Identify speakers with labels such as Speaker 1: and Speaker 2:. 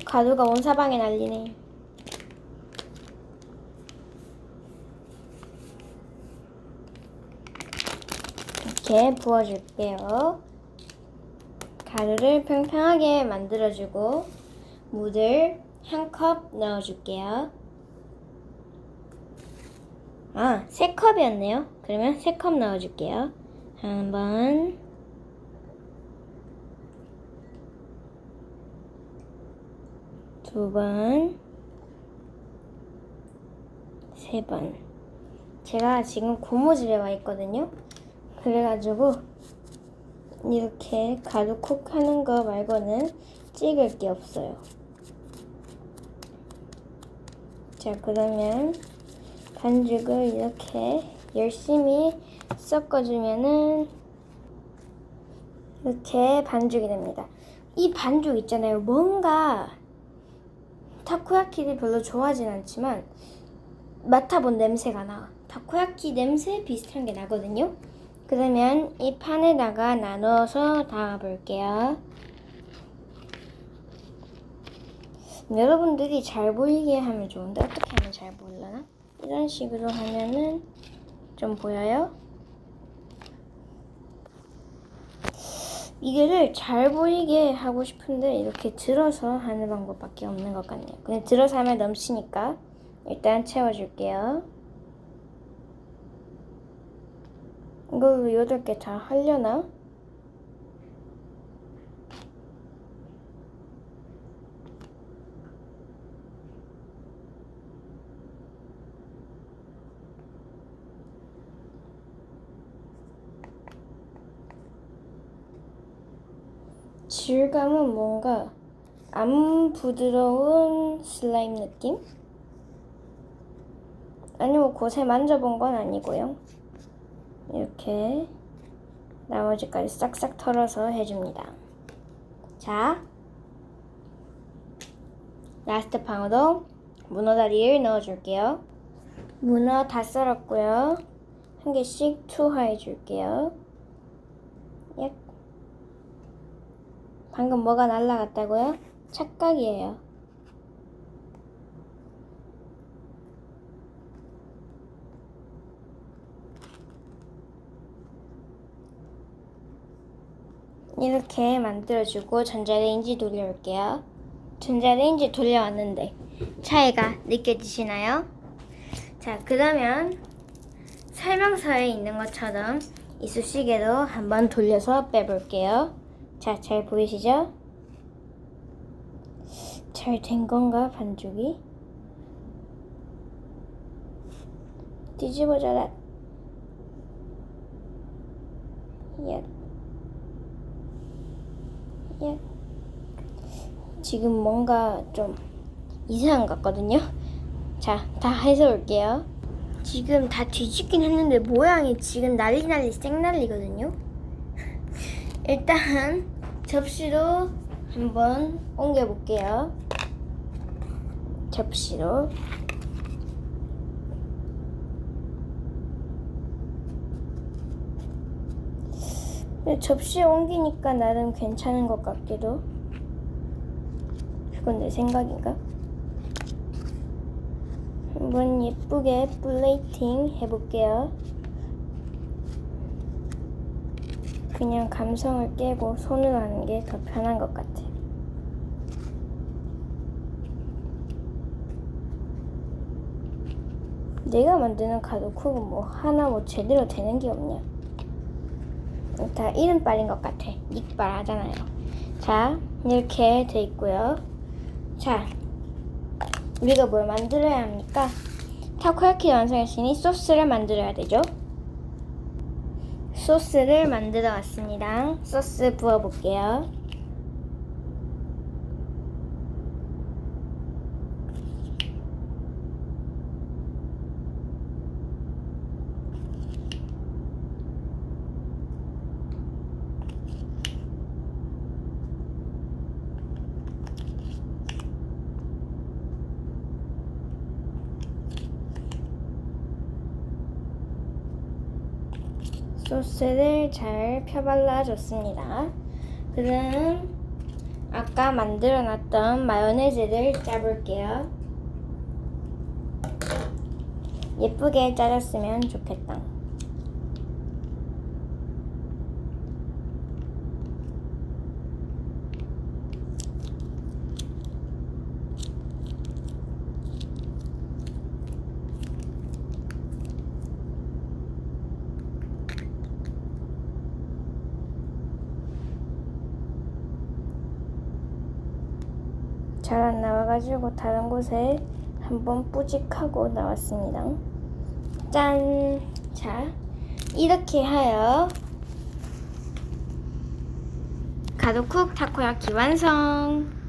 Speaker 1: 가루가 온 사방에 날리네. 이렇게 부어줄게요. 가루를 팽팽하게 만들어주고 물을 1컵 넣어줄게요. 3컵이었네요. 그러면 3컵 넣어줄게요. 한 번, 두 번, 세 번. 제가 지금 고무줄에 와 있거든요. 그래가지고 이렇게 가루 콕 하는 거 말고는 찍을 게 없어요. 자, 그러면 반죽을 이렇게 열심히 섞어주면은 이렇게 반죽이 됩니다. 이 반죽 있잖아요. 뭔가 타코야키를 별로 좋아하진 않지만 맡아본 냄새가 나. 타코야키 냄새 비슷한 게 나거든요. 그러면 이 판에다가 나눠서 담아볼게요. 여러분들이 잘 보이게 하면 좋은데 어떻게 하면 잘 보일라나? 이런 식으로 하면은 좀 보여요? 이거를 잘 보이게 하고 싶은데 이렇게 들어서 하는 방법밖에 없는 것 같네요. 근데 들어서 하면 넘치니까 일단 채워줄게요. 이걸로 8개 다 하려나? 질감은 뭔가 안 부드러운 슬라임 느낌? 아니면 곳에 만져본 건 아니고요. 이렇게 나머지까지 싹싹 털어서 해줍니다. 자, 라스트 방으로 문어 다리를 넣어줄게요. 문어 다 썰었고요. 한 개씩 투하해 줄게요. 약. 방금 뭐가 날라갔다고요? 착각이에요. 이렇게 만들어주고 전자레인지 돌려올게요. 전자레인지 돌려왔는데 차이가 느껴지시나요? 자, 그러면 설명서에 있는 것처럼 이쑤시개로 한번 돌려서 빼볼게요. 자, 잘 보이시죠? 잘 된 건가, 반죽이? 뒤집어져라. 야. 지금 뭔가 좀 이상한 것 같거든요. 자, 다 해서 올게요. 지금 다 뒤집긴 했는데 모양이 지금 난리 생난리거든요. 일단 접시로 한번 옮겨볼게요. 접시로. 접시에 옮기니까 나름 괜찮은 것 같기도. 그건 내 생각인가? 한번 예쁘게 플레이팅 해볼게요. 그냥 감성을 깨고 손으로 하는 게 더 편한 것 같아. 내가 만드는 가루쿡은 뭐 하나 뭐 제대로 되는 게 없냐. 다 이름빨인 것 같아. 이빨 하잖아요. 자, 이렇게 돼 있고요. 자, 우리가 뭘 만들어야 합니까? 타코야키 완성했으니 소스를 만들어야 되죠. 소스를 만들어 왔습니다. 소스 부어볼게요. 소스를 잘 펴발라줬습니다. 그럼 아까 만들어놨던 마요네즈를 짜볼게요. 예쁘게 짜졌으면 좋겠다. 잘 안 나와가지고 다른 곳에 한번 뿌직하고 나왔습니다. 짠! 자, 이렇게 하여 가도쿡 타코야키 완성!